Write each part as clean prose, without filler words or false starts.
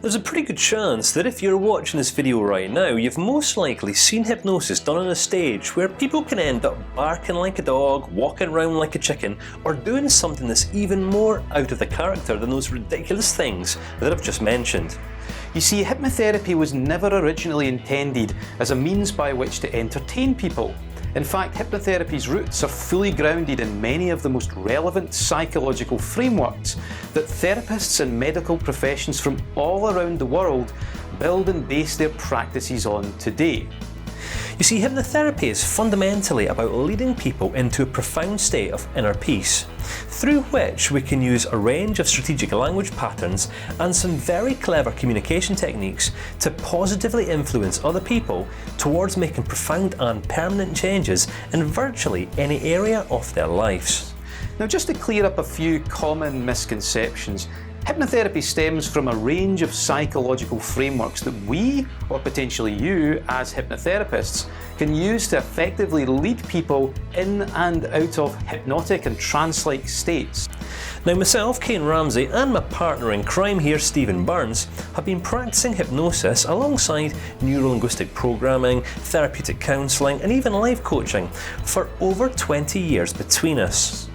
There's a pretty good chance that if you're watching this video right now, you've most likely seen hypnosis done on a stage where people can end up barking like a dog, walking around like a chicken, or doing something that's even more out of the character than those ridiculous things that I've just mentioned. You see, hypnotherapy was never originally intended as a means by which to entertain people. In fact, hypnotherapy's roots are fully grounded in many of the most relevant psychological frameworks that therapists and medical professions from all around the world build and base their practices on today. You see, hypnotherapy is fundamentally about leading people into a profound state of inner peace, through which we can use a range of strategic language patterns and some very clever communication techniques to positively influence other people towards making profound and permanent changes in virtually any area of their lives. Now, just to clear up a few common misconceptions, hypnotherapy stems from a range of psychological frameworks that we, or potentially you as hypnotherapists, can use to effectively lead people in and out of hypnotic and trance-like states. Now myself, Kane Ramsey, and my partner in crime here, Stephen Burns, have been practicing hypnosis alongside neuro-linguistic programming, therapeutic counselling and even life coaching for over 20 years between us.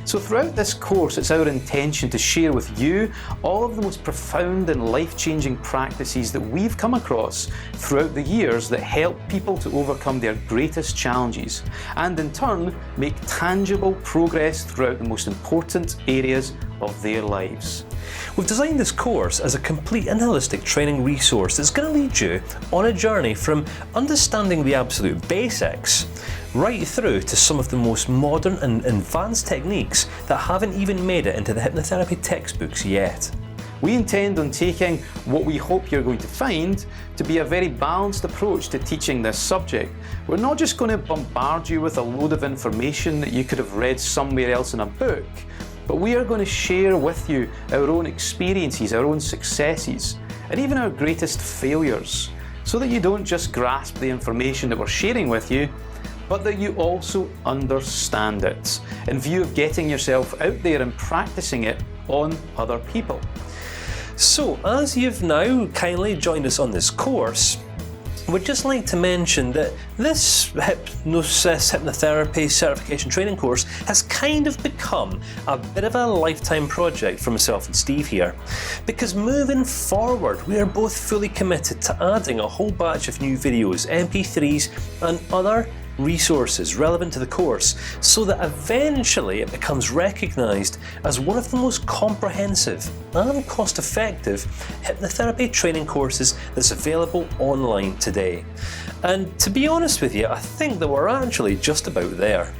So throughout this course, it's our intention to share with you all of the most profound and life-changing practices that we've come across throughout the years that help people to overcome their greatest challenges and in turn make tangible progress throughout the most important areas of their lives. We've designed this course as a complete and holistic training resource that's going to lead you on a journey from understanding the absolute basics right through to some of the most modern and advanced techniques that haven't even made it into the hypnotherapy textbooks yet. We intend on taking what we hope you're going to find to be a very balanced approach to teaching this subject. We're not just going to bombard you with a load of information that you could have read somewhere else in a book, but we are going to share with you our own experiences, our own successes, and even our greatest failures, so that you don't just grasp the information that we're sharing with you, but that you also understand it, in view of getting yourself out there and practicing it on other people. So, as you've now kindly joined us on this course, we'd just like to mention that this hypnosis hypnotherapy certification training course has kind of become a bit of a lifetime project for myself and Steve here, because moving forward we are both fully committed to adding a whole batch of new videos, MP3s and other resources relevant to the course, so that eventually it becomes recognised as one of the most comprehensive and cost-effective hypnotherapy training courses that's available online today. And to be honest with you, I think that we're actually just about there.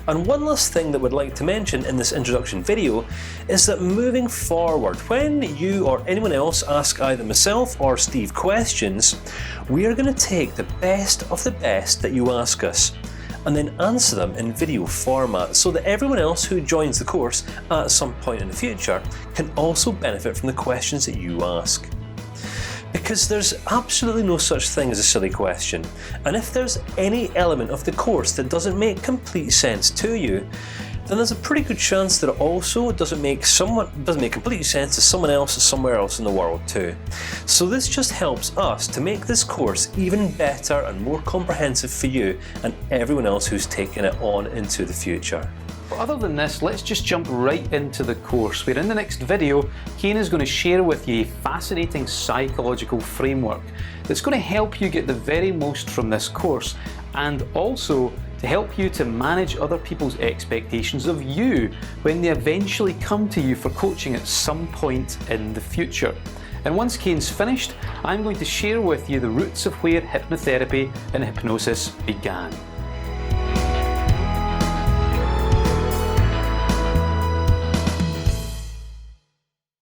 And one last thing that we'd like to mention in this introduction video is that moving forward, when you or anyone else ask either myself or Steve questions, we are going to take the best of the best that you ask us and then answer them in video format, so that everyone else who joins the course at some point in the future can also benefit from the questions that you ask. Because there's absolutely no such thing as a silly question, and if there's any element of the course that doesn't make complete sense to you, then there's a pretty good chance that it also doesn't make complete sense to someone else somewhere else in the world too. So this just helps us to make this course even better and more comprehensive for you and everyone else who's taking it on into the future. But other than this, let's just jump right into the course, where in the next video, Kane is going to share with you a fascinating psychological framework that's going to help you get the very most from this course, and also to help you to manage other people's expectations of you when they eventually come to you for coaching at some point in the future. And once Kane's finished, I'm going to share with you the roots of where hypnotherapy and hypnosis began.